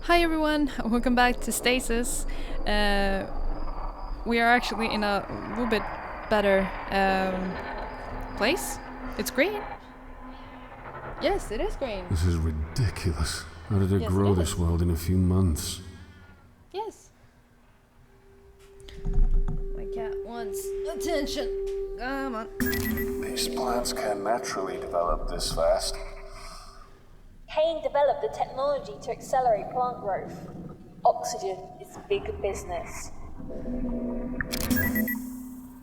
Hi everyone, welcome back to Stasis. We are actually in a little bit better place. It's green. Yes, it is green. This is ridiculous. How did it Yes, grow it this is. world in a few months? Yes. My cat wants attention. Come on. These plants can't naturally develop this fast. Kane developed the technology to accelerate plant growth. Oxygen is big business.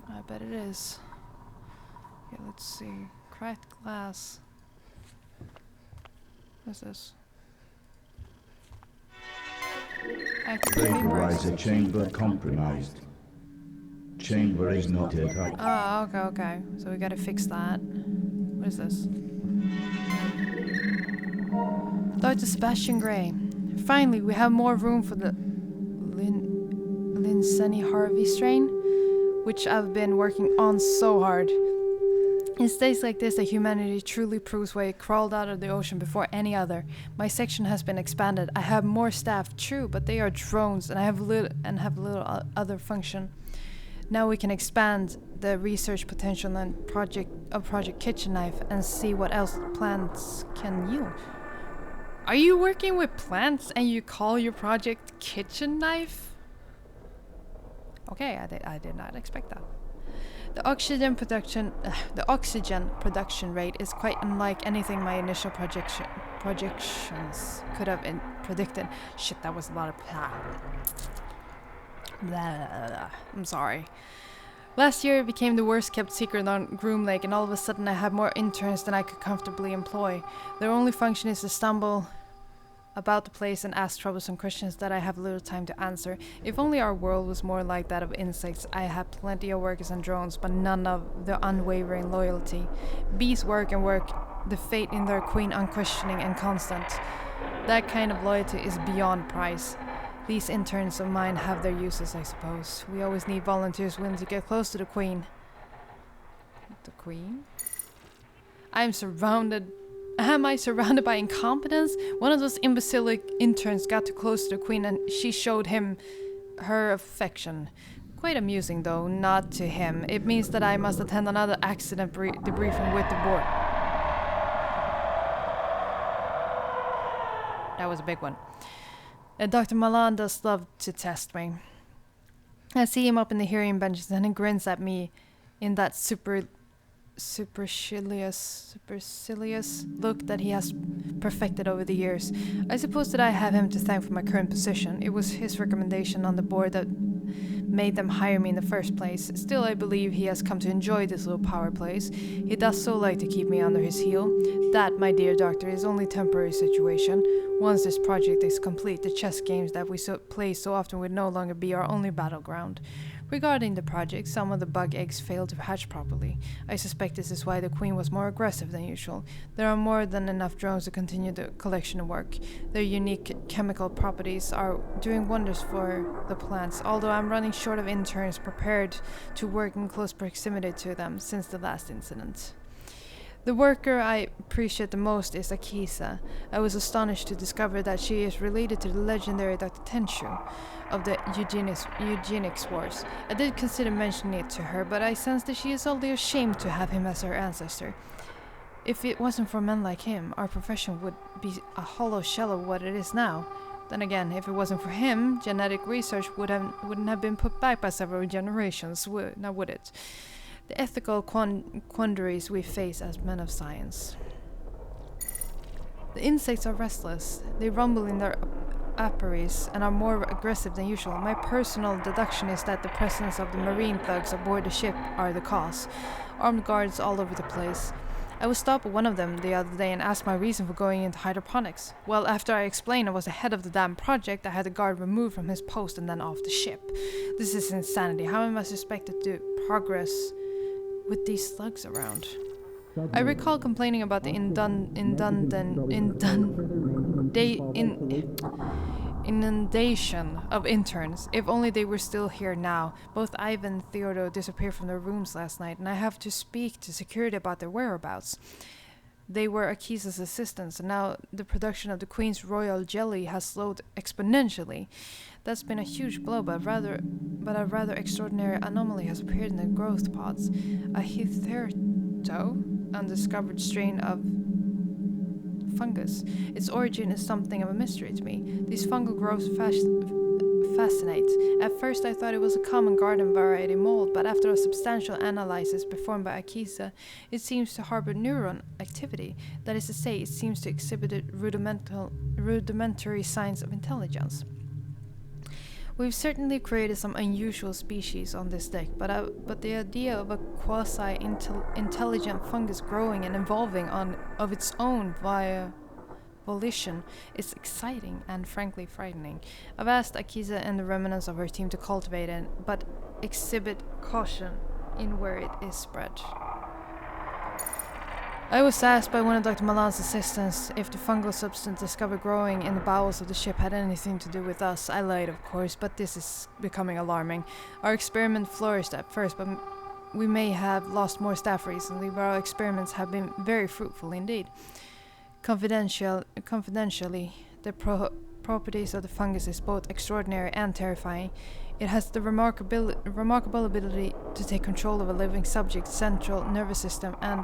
I bet it is. Okay, let's see. Cracked glass. What's this? Vaporizer chamber compromised. Chamber is not yet up. Oh, okay. So we gotta fix that. What is this? Dr. Sebastian Gray. Finally, we have more room for the Linseni Harvey strain, which I've been working on so hard. In states like this, that humanity truly proves why it crawled out of the ocean before any other. My section has been expanded. I have more staff, true, but they are drones, and I have little other function. Now we can expand the research potential and Project Kitchen Knife and see what else plants can yield. Are you working with plants and you call your project Kitchen Knife? Okay, I did not expect that. The oxygen production rate is quite unlike anything my initial projections could have predicted. Shit, that was a lot of blah, blah, blah. I'm sorry. Last year it became the worst kept secret on Groomlake, and all of a sudden I have more interns than I could comfortably employ. Their only function is to stumble about the place and ask troublesome questions that I have little time to answer. If only our world was more like that of insects. I have plenty of workers and drones, but none of the unwavering loyalty. Bees work and work, the fate in their queen unquestioning and constant. That kind of loyalty is beyond price. These interns of mine have their uses, I suppose. We always need volunteers willing to get close to the queen. The queen? Am I surrounded by incompetence? One of those imbecilic interns got too close to the queen and she showed him her affection. Quite amusing though, not to him. It means that I must attend another accident debriefing with the board. That was a big one. Dr. Malan does love to test me. I see him up in the hearing benches and he grins at me in that supercilious look that he has perfected over the years. I suppose that I have him to thank for my current position. It was his recommendation on the board that made them hire me in the first place. Still, I believe he has come to enjoy this little power place. He does so like to keep me under his heel. That, my dear doctor, is only temporary situation. Once this project is complete, the chess games that we play so often would no longer be our only battleground. Regarding the project, some of the bug eggs failed to hatch properly. I suspect this is why the queen was more aggressive than usual. There are more than enough drones to continue the collection work. Their unique chemical properties are doing wonders for the plants, although I'm running short of interns prepared to work in close proximity to them since the last incident. The worker I appreciate the most is Akisa. I was astonished to discover that she is related to the legendary Dr. Tenshu of the eugenics wars. I did consider mentioning it to her, but I sensed that she is only ashamed to have him as her ancestor. If it wasn't for men like him, our profession would be a hollow shell of what it is now. Then again, if it wasn't for him, genetic research wouldn't have been put back by several generations, now would it? The ethical quandaries we face as men of science. The insects are restless. They rumble in their apiaries and are more aggressive than usual. My personal deduction is that the presence of the marine thugs aboard the ship are the cause. Armed guards all over the place. I was stopped by one of them the other day and asked my reason for going into hydroponics. Well, after I explained I was the head of the damn project, I had the guard removed from his post and then off the ship. This is insanity. How am I expected to progress with these slugs around? I recall complaining about the inundation of interns. If only they were still here now. Both Ivan and Theodore disappeared from their rooms last night, and I have to speak to security about their whereabouts. They were Akisa's assistants, and now the production of the Queen's Royal Jelly has slowed exponentially. That's been a huge blow, but a rather extraordinary anomaly has appeared in the growth pods. A hitherto undiscovered strain of fungus. Its origin is something of a mystery to me. These fungal growths fascinate. At first I thought it was a common garden variety mold, but after a substantial analysis performed by Akisa, it seems to harbor neuron activity. That is to say, it seems to exhibit rudimentary signs of intelligence. We've certainly created some unusual species on this deck, but the idea of a quasi-intelligent fungus growing and evolving of its own via volition is exciting and frankly frightening. I've asked Akisa and the remnants of her team to cultivate it, but exhibit caution in where it is spread. I was asked by one of Dr. Malan's assistants if the fungal substance discovered growing in the bowels of the ship had anything to do with us. I lied, of course, but this is becoming alarming. Our experiment flourished at first, but we may have lost more staff recently, but our experiments have been very fruitful indeed. Confidentially, the properties of the fungus is both extraordinary and terrifying. It has the remarkable ability to take control of a living subject's central nervous system and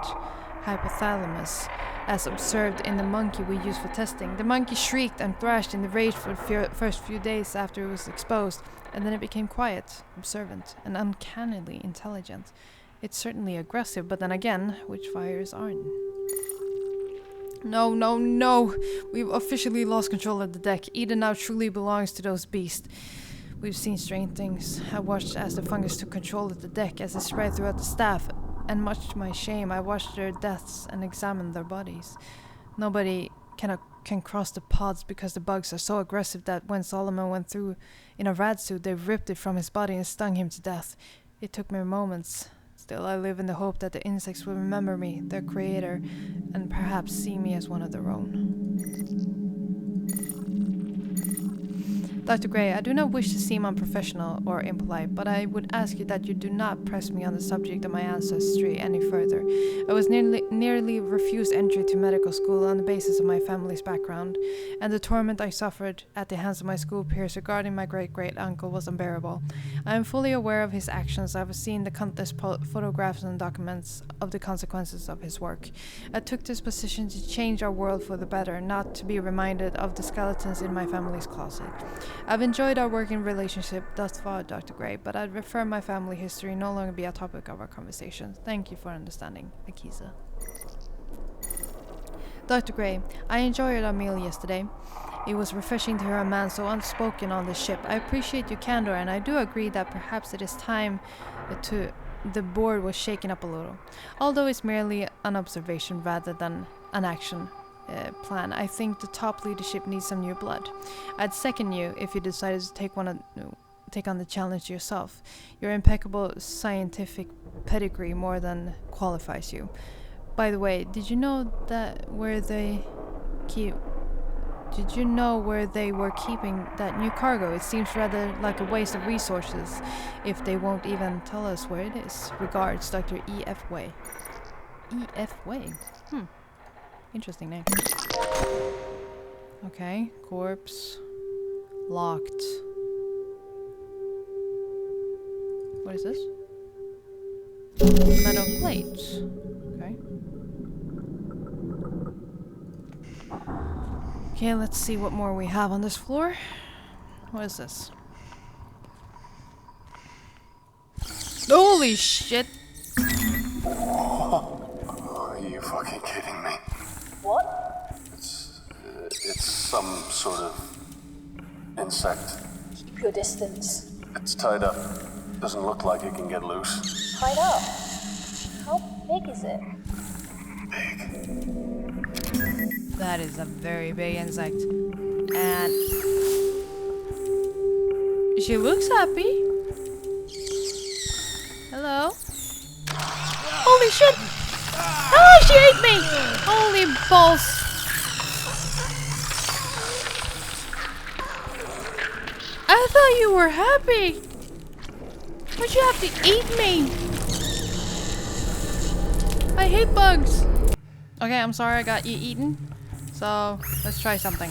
hypothalamus, as observed in the monkey we used for testing. The monkey shrieked and thrashed in the rage for the first few days after it was exposed, and then it became quiet, observant, and uncannily intelligent. It's certainly aggressive, but then again, witchfires aren't. No. We've officially lost control of the deck. Eden now truly belongs to those beasts. We've seen strange things. I watched as the fungus took control of the deck as it spread throughout the staff, and much to my shame, I watched their deaths and examined their bodies. Nobody can cross the pods because the bugs are so aggressive that when Solomon went through in a rat suit, they ripped it from his body and stung him to death. It took me moments. Still, I live in the hope that the insects will remember me, their creator, and perhaps see me as one of their own. Dr. Gray, I do not wish to seem unprofessional or impolite, but I would ask you that you do not press me on the subject of my ancestry any further. I was nearly refused entry to medical school on the basis of my family's background, and the torment I suffered at the hands of my school peers regarding my great-great-uncle was unbearable. I am fully aware of his actions. I have seen the countless photographs and documents of the consequences of his work. I took this position to change our world for the better, not to be reminded of the skeletons in my family's closet. I've enjoyed our working relationship thus far, Dr. Gray, but I'd prefer my family history no longer be a topic of our conversation. Thank you for understanding, Akisa. Dr. Gray, I enjoyed our meal yesterday. It was refreshing to hear a man so unspoken on the ship. I appreciate your candor, and I do agree that perhaps it is time the board was shaken up a little. Although it's merely an observation rather than an action plan, I think the top leadership needs some new blood. I'd second you if you decided to take on the challenge yourself. Your impeccable scientific pedigree more than qualifies you. By the way, did you know where they were keeping that new cargo? It seems rather like a waste of resources if they won't even tell us where it is. Regards, Dr. E.F. Way. E.F. Way? Interesting name. Okay, corpse. Locked. What is this? Metal plates. Okay. Okay, let's see what more we have on this floor. What is this? Holy shit! Are you fucking kidding me? What? It's some sort of insect. Keep your distance. It's tied up. Doesn't look like it can get loose. Tied up? How big is it? Big. That is a very big insect. And she looks happy. Hello? Holy shit! Oh, she ate me! Holy balls! I thought you were happy! Why'd you have to eat me? I hate bugs. Okay, I'm sorry I got you eaten. So, let's try something.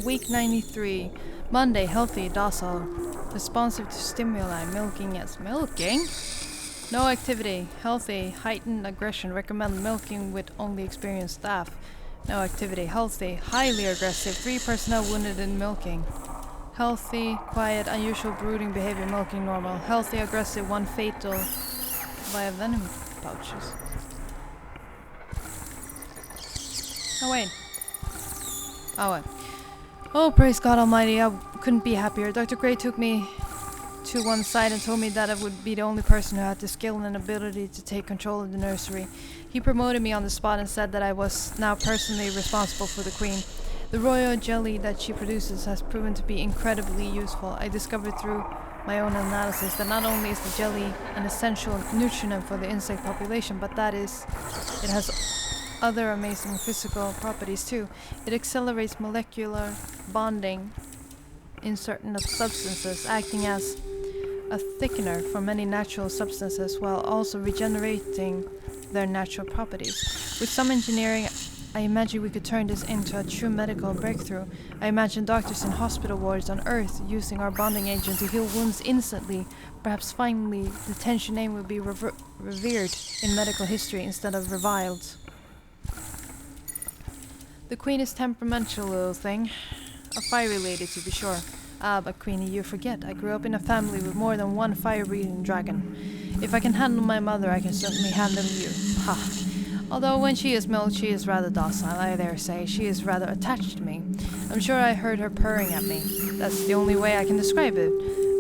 Week 93. Monday, healthy, docile, responsive to stimuli, milking as milking? No activity, healthy, heightened aggression, recommend milking with only experienced staff. No activity, healthy, highly aggressive, 3 personnel wounded in milking. Healthy, quiet, unusual brooding behavior, milking normal. Healthy, aggressive, 1 fatal via venom pouches. Oh wait. Oh wait. Oh, praise God Almighty, I couldn't be happier. Dr. Gray took me to one side and told me that I would be the only person who had the skill and ability to take control of the nursery. He promoted me on the spot and said that I was now personally responsible for the queen. The royal jelly that she produces has proven to be incredibly useful. I discovered through my own analysis that not only is the jelly an essential nutrient for the insect population, but it has other amazing physical properties too. It accelerates molecular bonding in certain substances, acting as a thickener for many natural substances while also regenerating their natural properties. With some engineering, I imagine we could turn this into a true medical breakthrough. I imagine doctors in hospital wards on Earth using our bonding agent to heal wounds instantly. Perhaps finally the tension name would be revered in medical history instead of reviled. The queen is temperamental little thing. A fiery lady to be sure. Ah, but Queenie, you forget. I grew up in a family with more than 1 fire-breathing dragon. If I can handle my mother, I can certainly handle you. Ha! Although when she is milked, she is rather docile, I dare say. She is rather attached to me. I'm sure I heard her purring at me. That's the only way I can describe it.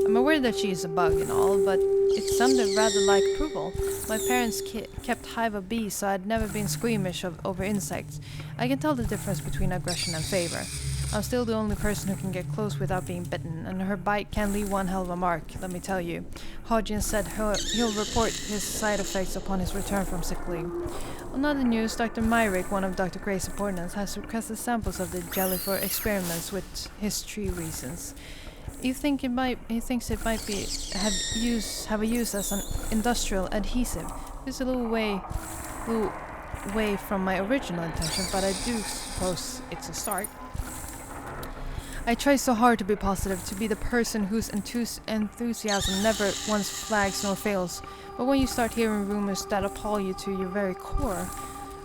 I'm aware that she is a bug and all, but it sounded rather like approval. My parents kept hive of bees, so I'd never been squeamish over insects. I can tell the difference between aggression and favor. I'm still the only person who can get close without being bitten, and her bite can leave one hell of a mark, let me tell you. Hodgins said he'll report his side effects upon his return from sick leave. On other news, Dr. Myrick, one of Dr. Gray's subordinates, has requested samples of the jelly for experiments with his tree reasons. He thinks it might have a use as an industrial adhesive. It's a little way from my original intention, but I do suppose it's a start. I try so hard to be positive, to be the person whose enthusiasm never once flags nor fails, but when you start hearing rumors that appall you to your very core,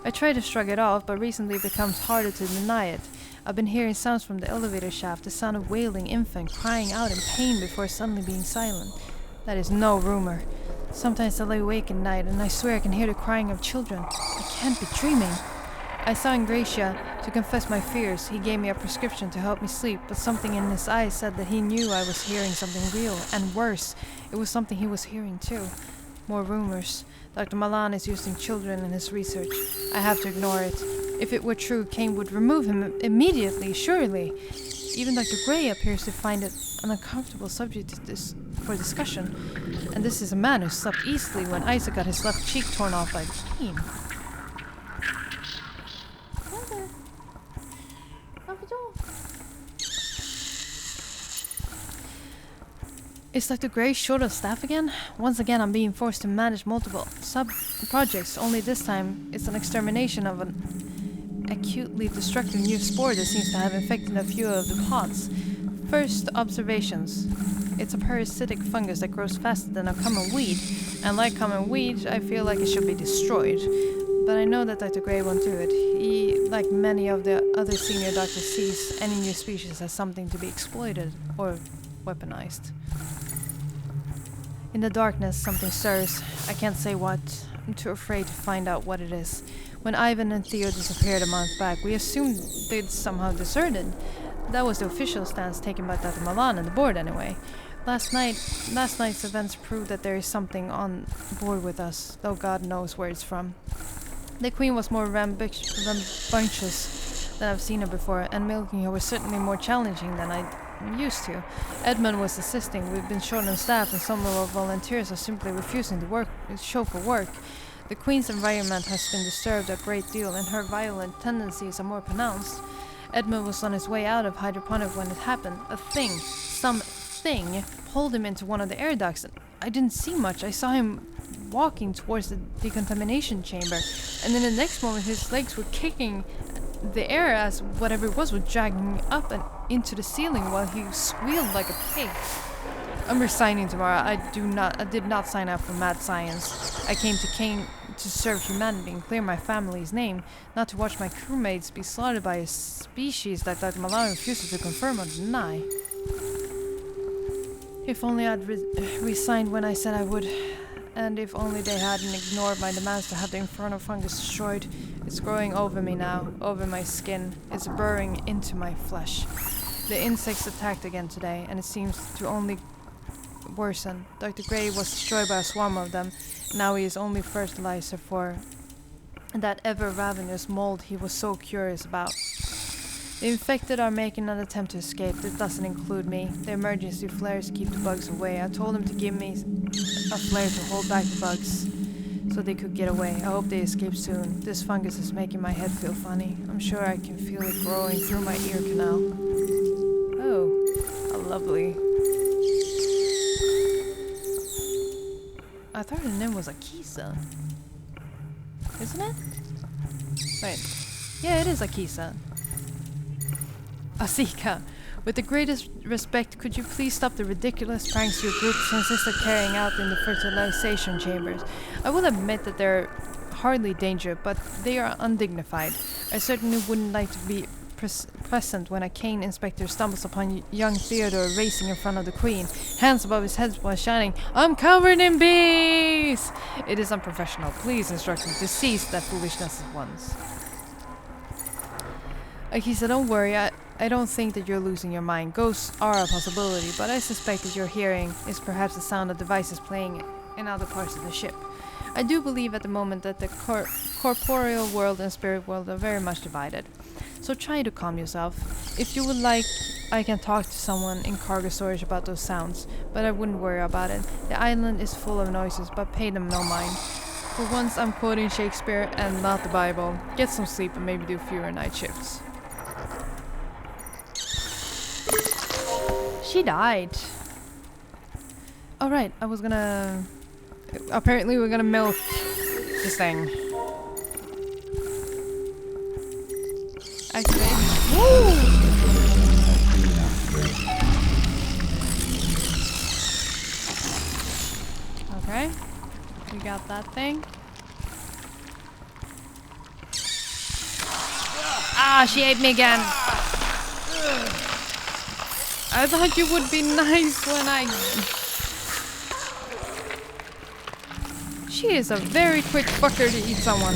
I try to shrug it off, but recently it becomes harder to deny it. I've been hearing sounds from the elevator shaft, the sound of wailing infant crying out in pain before suddenly being silent. That is no rumor. Sometimes I lay awake at night and I swear I can hear the crying of children. I can't be dreaming. I saw Ingratia to confess my fears. He gave me a prescription to help me sleep, but something in his eyes said that he knew I was hearing something real, and worse, it was something he was hearing too. More rumors. Dr. Malan is using children in his research. I have to ignore it. If it were true, Kane would remove him immediately, surely. Even Dr. Gray appears to find it an uncomfortable subject for discussion. And this is a man who slept easily when Isaac got his left cheek torn off by Kane. Is Dr. Gray short of staff again? Once again, I'm being forced to manage multiple sub-projects, only this time it's an extermination of an acutely destructive new spore that seems to have infected a few of the pods. First, observations. It's a parasitic fungus that grows faster than a common weed, and like common weed, I feel like it should be destroyed. But I know that Dr. Gray won't do it. He, like many of the other senior doctors, sees any new species as something to be exploited or weaponized. In the darkness, something stirs. I can't say what. I'm too afraid to find out what it is. When Ivan and Theo disappeared a month back, we assumed they'd somehow deserted. That was the official stance taken by Dr. Malan and the board anyway. Last night's events proved that there is something on board with us, though God knows where it's from. The Queen was more rambunctious than I've seen her before, and milking her was certainly more challenging than I'm used to. Edmund was assisting. We've been short on staff, and some of our volunteers are simply refusing to show for work. The Queen's environment has been disturbed a great deal, and her violent tendencies are more pronounced. Edmund was on his way out of hydroponic when it happened. Something pulled him into one of the air ducts, and I didn't see much. I saw him walking towards the decontamination chamber, and then the next moment his legs were kicking the air as whatever it was dragging up and into the ceiling while he squealed like a pig. I'm resigning tomorrow. I did not sign up for mad science. I came to serve humanity and clear my family's name, not to watch my crewmates be slaughtered by a species that Dr. Malone refuses to confirm or deny. If only I'd resigned when I said I would, and if only they hadn't ignored my demands to have the Inferno fungus destroyed. It's growing over me now, over my skin. It's burrowing into my flesh. The insects attacked again today, and it seems to only worsen. Dr. Gray was destroyed by a swarm of them. Now he is only fertilizer for that ever-ravenous mold he was so curious about. The infected are making an attempt to escape. This doesn't include me. The emergency flares keep the bugs away. I told them to give me a flare to hold back the bugs so they could get away. I hope they escape soon. This fungus is making my head feel funny. I'm sure I can feel it growing through my ear canal. Oh, how lovely. I thought her name was Akisa. Isn't it? Wait. Yeah, it is Akisa. Asika, with the greatest respect, could you please stop the ridiculous pranks your group insist of carrying out in the fertilization chambers? I will admit that they're hardly dangerous, but they are undignified. I certainly wouldn't like to be present when a Kane inspector stumbles upon young Theodore racing in front of the Queen, hands above his head while shouting, "I'm covered in bees!" It is unprofessional. Please instruct me to cease that foolishness at once. Akisa, don't worry. I don't think that you're losing your mind. Ghosts are a possibility, but I suspect that your hearing is perhaps the sound of devices playing in other parts of the ship. I do believe at the moment that the corporeal world and spirit world are very much divided. So try to calm yourself. If you would like, I can talk to someone in cargo storage about those sounds, but I wouldn't worry about it. The island is full of noises, but pay them no mind. For once, I'm quoting Shakespeare and not the Bible. Get some sleep and maybe do fewer night shifts. She died. Alright, I was gonna... Apparently we're gonna milk this thing. Activate. Woo! Okay. We got that thing. Ah, she ate me again. I thought you would be nice when I... She is a very quick fucker to eat someone.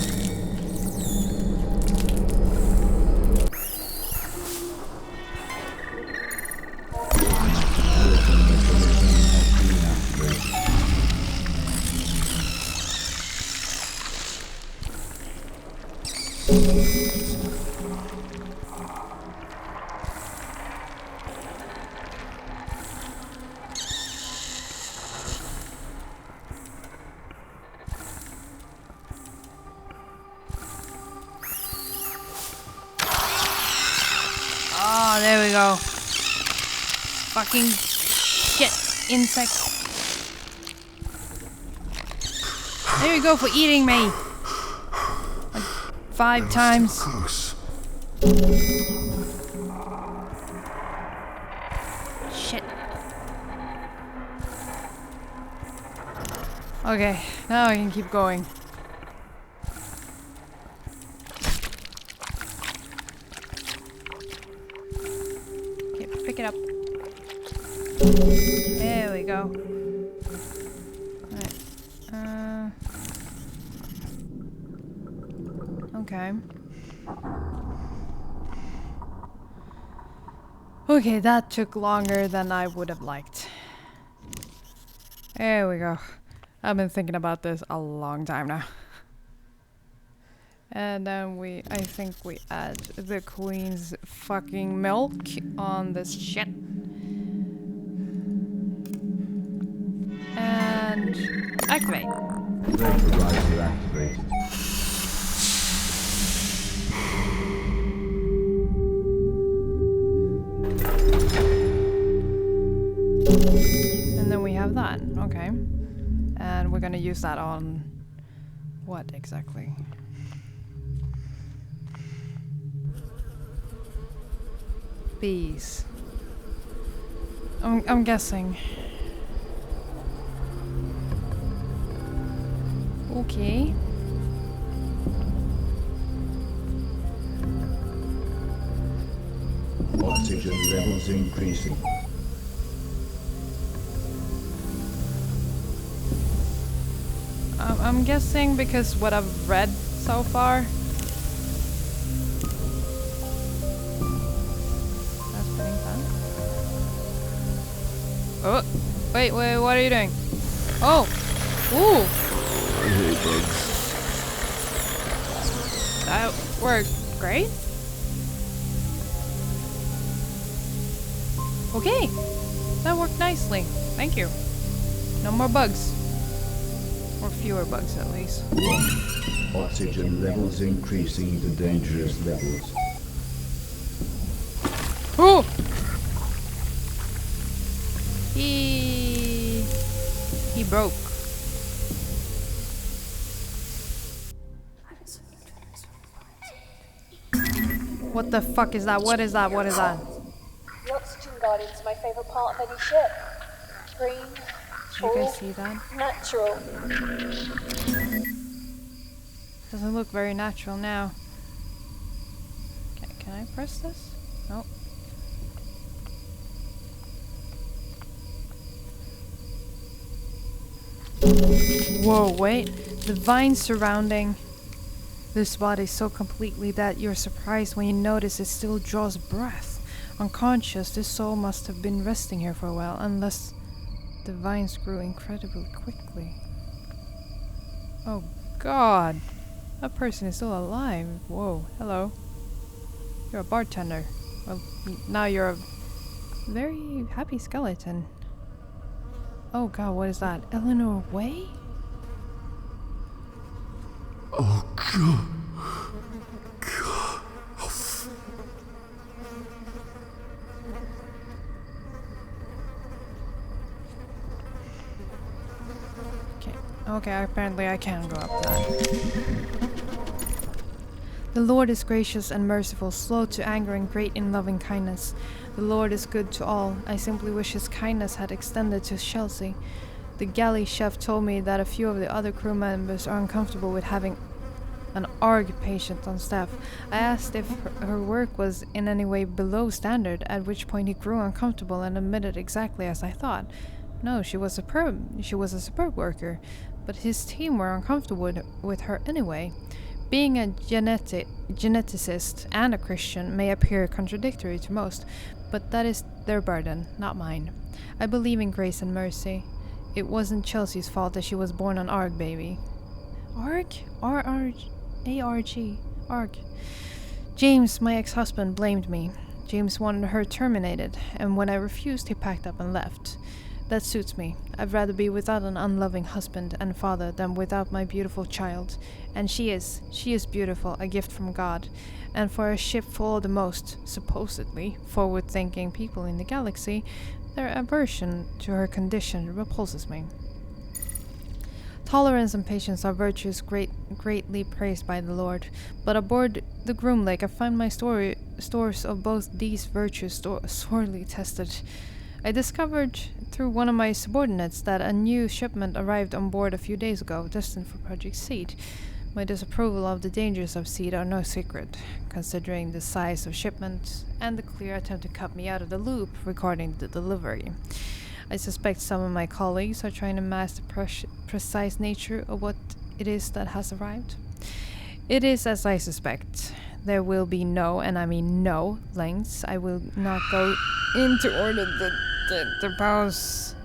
Oh, there we go. Fucking shit, insect. There you go for eating me. Like 5 times. Close. Shit. Okay, now I can keep going. Okay, pick it up. There we go. Alright. Okay. Okay, that took longer than I would have liked. There we go. I've been thinking about this a long time now. And then I think we add the Queen's fucking milk on this shit. And activate. Vaporizer activated. And then we have that. Okay. and we're gonna use that on what exactly? Bees. I'm guessing. Okay. Oxygen levels increasing. I'm guessing because what I've read so far. That's pretty fun. Oh, wait, what are you doing? Oh, ooh. I hate bugs. That worked great. Okay, that worked nicely. Thank you. No more bugs. Or fewer bugs, at least. Oxygen levels increasing to dangerous levels. Oh! He broke. What the fuck is that? What is that? What is that? The oxygen guardian's my favourite part of any ship. Green, Did you full, guys see that? natural. Doesn't look very natural now. Can I press this? Nope. Whoa, wait. The vines surrounding this body so completely that you're surprised when you notice it still draws breath. Unconscious, this soul must have been resting here for a while, unless the vines grew incredibly quickly. Oh god. That person is still alive. Whoa, hello. You're a bartender. Well, now you're a very happy skeleton. Oh god, what is that? Eleanor Way? Oh, God. Okay, apparently I can go up that. The Lord is gracious and merciful, slow to anger and great in loving kindness. The Lord is good to all. I simply wish his kindness had extended to Chelsea. The galley chef told me that a few of the other crew members are uncomfortable with having an ARG patient on staff. I asked if her work was in any way below standard, at which point he grew uncomfortable and admitted exactly as I thought. No, she was a superb worker, but his team were uncomfortable with her anyway. Being a geneticist and a Christian may appear contradictory to most, but that is their burden, not mine. I believe in grace and mercy. It wasn't Chelsea's fault that she was born an ARG baby. ARG? A-R-G. ARG. James, my ex-husband, blamed me. James wanted her terminated, and when I refused, he packed up and left. That suits me. I'd rather be without an unloving husband and father than without my beautiful child. And she is beautiful, a gift from God. And for a ship full of the most, supposedly, forward-thinking people in the galaxy, their aversion to her condition repulses me. Tolerance and patience are virtues greatly praised by the Lord, but aboard the Groomlake I find my stores of both these virtues sorely tested. I discovered through one of my subordinates that a new shipment arrived on board a few days ago, destined for Project Seed. My disapproval of the dangers of Seed are no secret, considering the size of shipment and the clear attempt to cut me out of the loop regarding the delivery. I suspect some of my colleagues are trying to mask the precise nature of what it is that has arrived. It is as I suspect. There will be no, and I mean no, lengths I will not go into order the pause.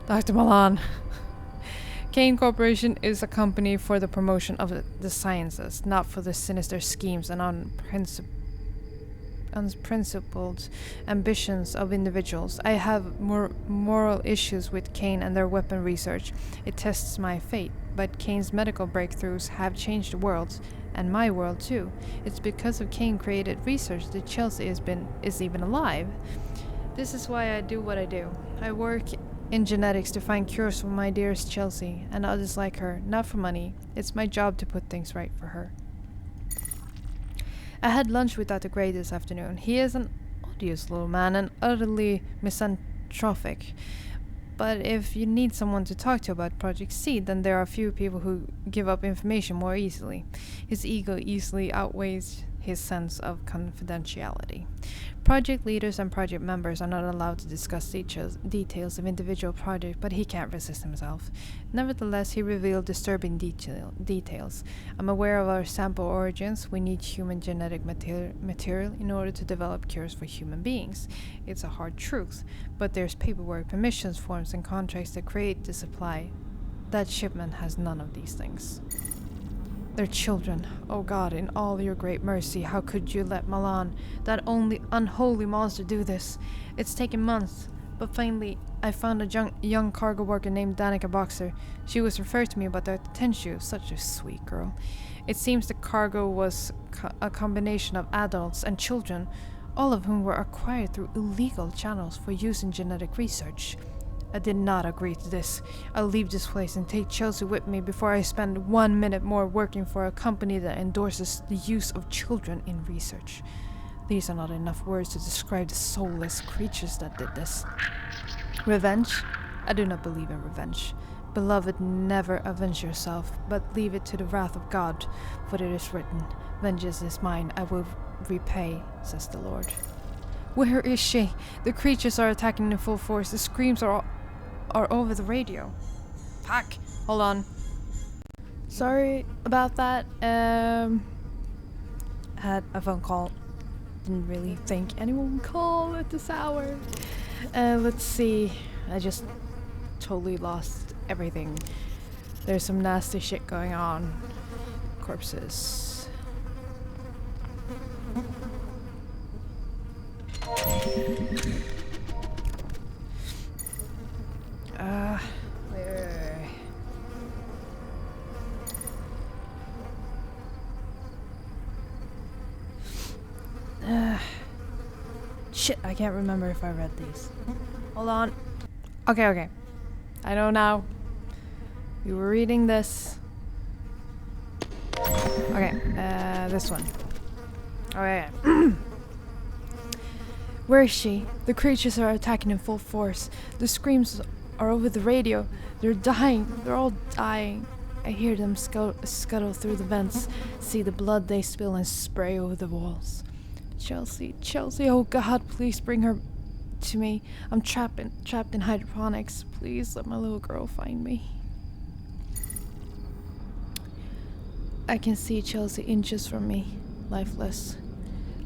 Dr. Milan. Kane Corporation is a company for the promotion of the sciences, not for the sinister schemes and unprincipled ambitions of individuals. I have moral issues with Kane and their weapon research. It tests my fate, but Kane's medical breakthroughs have changed the world, and my world too. It's because of Kane-created research that Chelsea is even alive. This is why I do what I do. I work in genetics to find cures for my dearest Chelsea and others like her, not for money. It's my job to put things right for her. I had lunch with Dr. Gray this afternoon. He is an odious little man and utterly misanthropic. But if you need someone to talk to about Project Seed, then there are few people who give up information more easily. His ego easily outweighs his sense of confidentiality. Project leaders and project members are not allowed to discuss details of individual projects, but he can't resist himself. Nevertheless, he revealed disturbing details. I'm aware of our sample origins. We need human genetic material in order to develop cures for human beings. It's a hard truth, but there's paperwork, permissions, forms, and contracts that create the supply. That shipment has none of these things. They're children. Oh God, in all your great mercy, how could you let Milan, that only unholy monster, do this? It's taken months, but finally I found a young cargo worker named Danica Boxer. She was referred to me about the Tenshu, such a sweet girl. It seems the cargo was a combination of adults and children, all of whom were acquired through illegal channels for use in genetic research. I did not agree to this. I'll leave this place and take Chelsea with me before I spend 1 minute more working for a company that endorses the use of children in research. These are not enough words to describe the soulless creatures that did this. Revenge? I do not believe in revenge. Beloved, never avenge yourself, but leave it to the wrath of God, for it is written, "Vengeance is mine, I will repay," says the Lord. Where is she? The creatures are attacking in full force. The screams are over the radio. Fuck. Hold on. Sorry about that. Had a phone call. Didn't really think anyone would call at this hour. Let's see. I just totally lost everything. There's some nasty shit going on. Corpses. Wait. Shit, I can't remember if I read these. Hold on. Okay. I know now. We were reading this. Okay, this one. Okay. Where is she? The creatures are attacking in full force. The screams are over the radio. They're dying. They're all dying. I hear them scuttle through the vents, see the blood they spill and spray over the walls. Chelsea, oh God, please bring her to me. I'm trapped in hydroponics. Please let my little girl find me. I can see Chelsea inches from me, lifeless.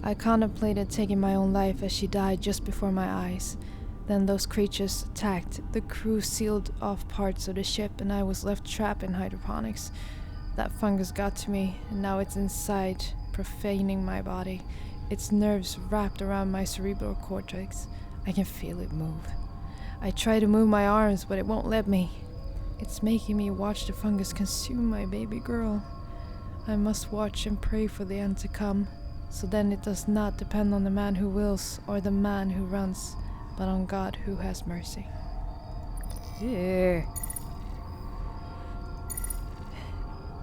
I contemplated taking my own life as she died just before my eyes. Then those creatures attacked. The crew sealed off parts of the ship and I was left trapped in hydroponics. That fungus got to me and now it's inside, profaning my body. Its nerves wrapped around my cerebral cortex. I can feel it move. I try to move my arms, but it won't let me. It's making me watch the fungus consume my baby girl. I must watch and pray for the end to come, so then it does not depend on the man who wills or the man who runs, but on God who has mercy. Yeah.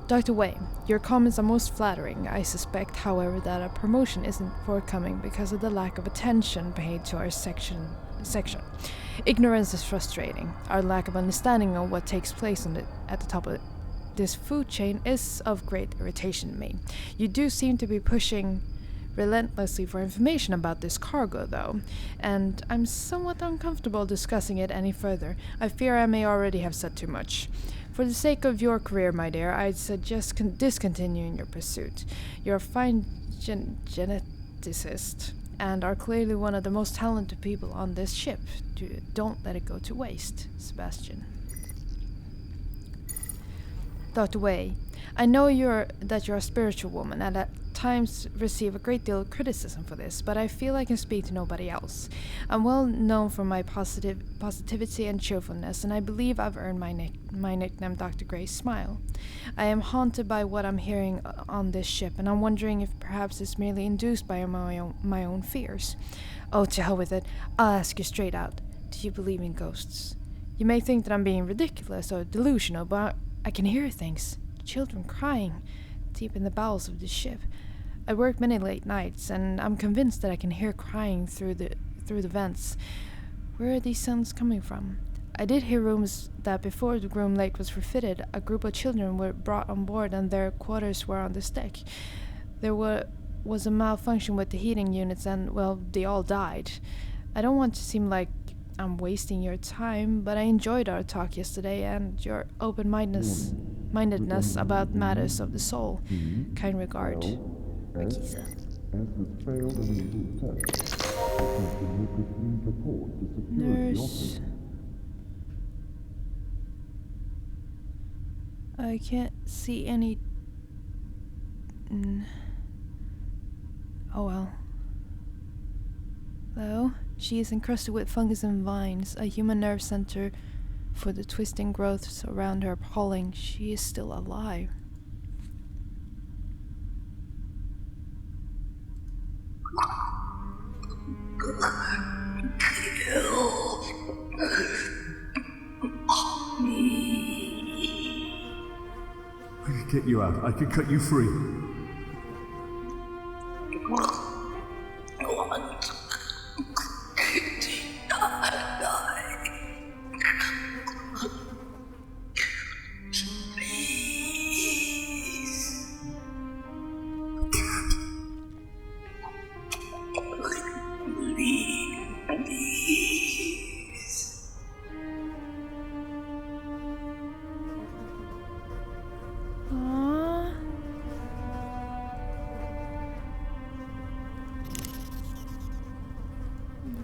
Dr. Way, your comments are most flattering. I suspect, however, that a promotion isn't forthcoming because of the lack of attention paid to our section. Ignorance is frustrating. Our lack of understanding of what takes place at the top of this food chain is of great irritation to me. You do seem to be pushing relentlessly for information about this cargo, though, and I'm somewhat uncomfortable discussing it any further. I fear I may already have said too much. For the sake of your career, my dear, I'd suggest discontinuing your pursuit. You're a fine geneticist, and are clearly one of the most talented people on this ship. Don't let it go to waste, Sebastian. Dr. Way, I know that you're a spiritual woman, and at times receive a great deal of criticism for this, but I feel I can speak to nobody else. I'm well known for my positivity and cheerfulness, and I believe I've earned my nickname Dr. Gray's Smile. I am haunted by what I'm hearing on this ship, and I'm wondering if perhaps it's merely induced by my own fears. Oh, to hell with it. I'll ask you straight out. Do you believe in ghosts? You may think that I'm being ridiculous or delusional, but I can hear things. Children crying, deep in the bowels of the ship. I work many late nights, and I'm convinced that I can hear crying through the vents. Where are these sounds coming from? I did hear rumors that before the Groomlake was refitted, a group of children were brought on board and their quarters were on this deck. There was a malfunction with the heating units and, well, they all died. I don't want to seem like I'm wasting your time, but I enjoyed our talk yesterday and your open-mindedness about matters of the soul. Kind regard, Rakisa. Nurse. I can't see any... Oh well. Though, she is encrusted with fungus and vines, a human nerve center for the twisting growths around her appalling. She is still alive. I could get you out. I could cut you free.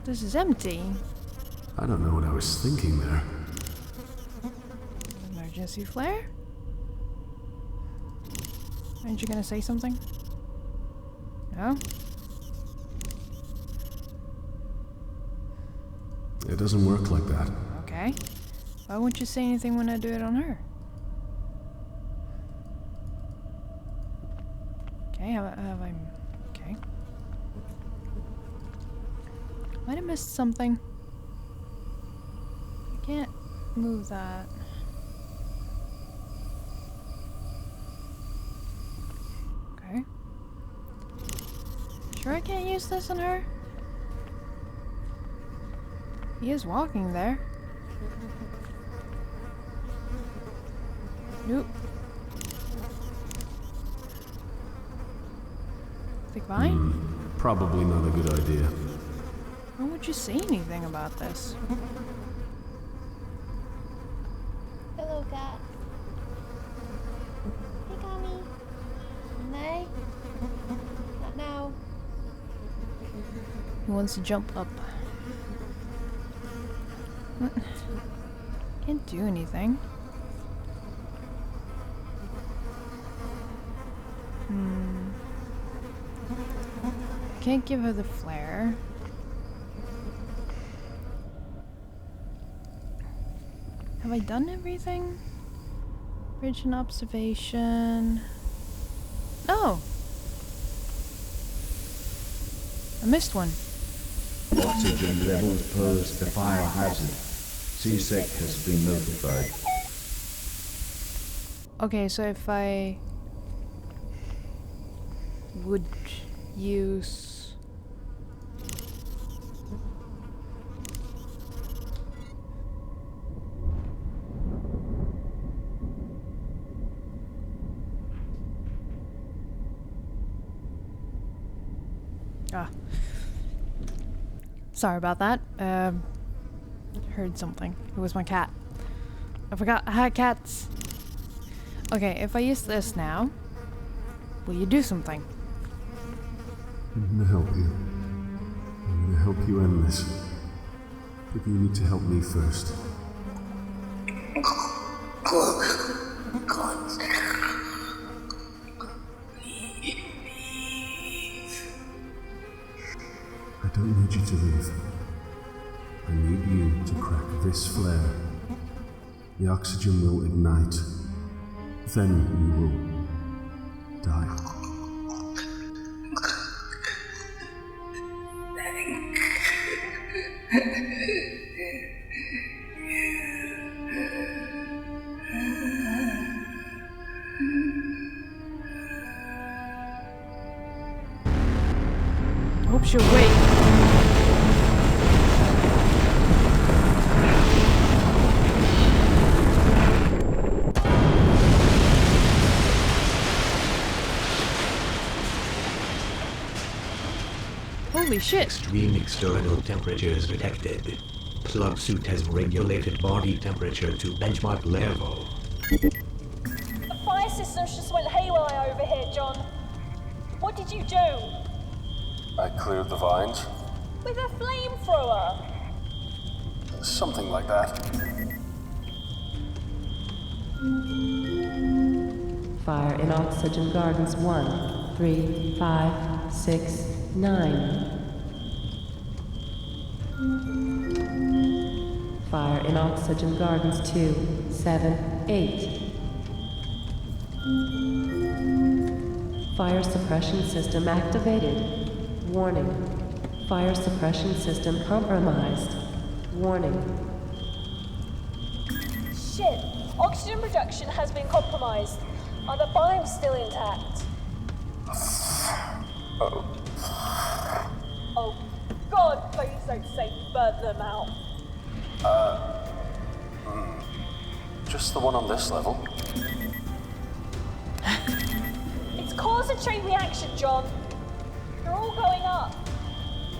This is empty. I don't know what I was thinking there. Emergency flare? Aren't you gonna say something? No? It doesn't work like that. Okay. Why won't you say anything when I do it on her? Okay, have I... Okay. Might have missed something. I can't move that. Okay. Sure I can't use this on her? He is walking there. Nope. Think fine? Probably not a good idea. Why won't you say anything about this? Hello, cat. Hey, Kami. Nay? Not now. He wants to jump up. What? Can't do anything. Can't give her the flare. Have I done everything? Bridge and observation. Oh! I missed one. Oxygen levels pose a fire hazard. CSEC has been notified. Okay, so if I would use... Sorry about that. Heard something. It was my cat. I forgot I had cats. Okay, if I use this now, will you do something? I'm gonna help you. I'm gonna help you end this. But you need to help me first. I don't need you to leave. I need you to crack this flare. The oxygen will ignite. Then you will die. Hope she'll wait. Holy shit. Extreme external temperatures detected. Plug suit has regulated body temperature to benchmark level. The fire systems just went haywire over here, John. What did you do? I cleared the vines. With a flamethrower? Something like that. Fire in Oxygen Gardens 1, 3, 5, 6, 9. Fire in Oxygen Gardens 2, 7, 8. Fire suppression system activated. Warning. Fire suppression system compromised. Warning. Shit. Oxygen production has been compromised. Are the biomes still intact? Oh, God, please don't say you burned them out. Just the one on this level. It's caused a chain reaction, John. They're all going up.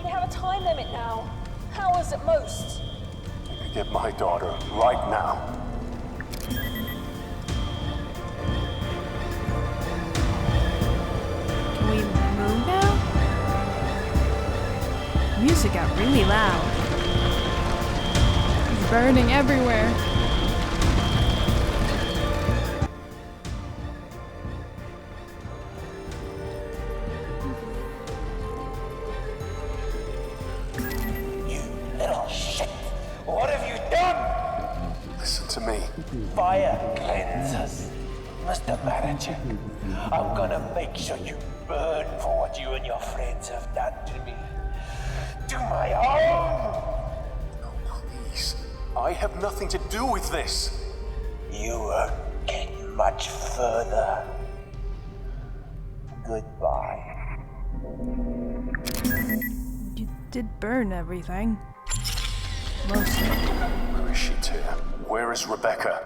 We have a time limit now. Hours at most. You could get my daughter right now. Can we move now? Music got really loud. It's burning everywhere. Little shit! What have you done? Listen to me. Fire cleansers. Mr. Maracheck, I'm gonna make sure you burn for what you and your friends have done to me. To my own! No, please. I have nothing to do with this. You won't get much further. Goodbye. You did burn everything. Mostly. Where is she, Tia? Where is Rebecca?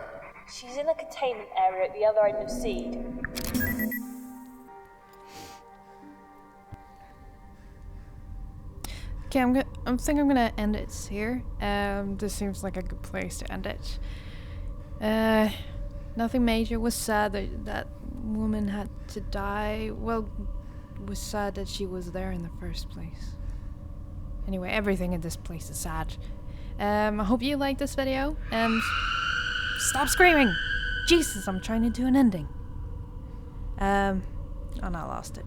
She's in the containment area at the other end of Seed. Okay, I think I'm gonna end it here. This seems like a good place to end it. Nothing major. It was sad that woman had to die. Well, it was sad that she was there in the first place. Anyway, everything in this place is sad. I hope you liked this video. Stop screaming! Jesus, I'm trying to do an ending. Oh no, I lost it.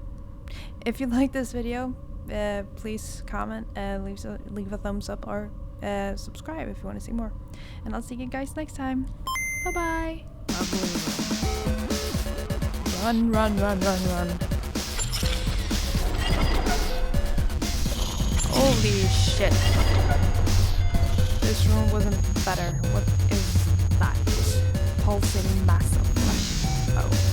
If you like this video, please comment, leave a thumbs up, or subscribe if you want to see more. And I'll see you guys next time. Bye bye. Run, run, run, run, run. Holy shit. This room wasn't better. What is that? Pulsating mass of flesh. Oh.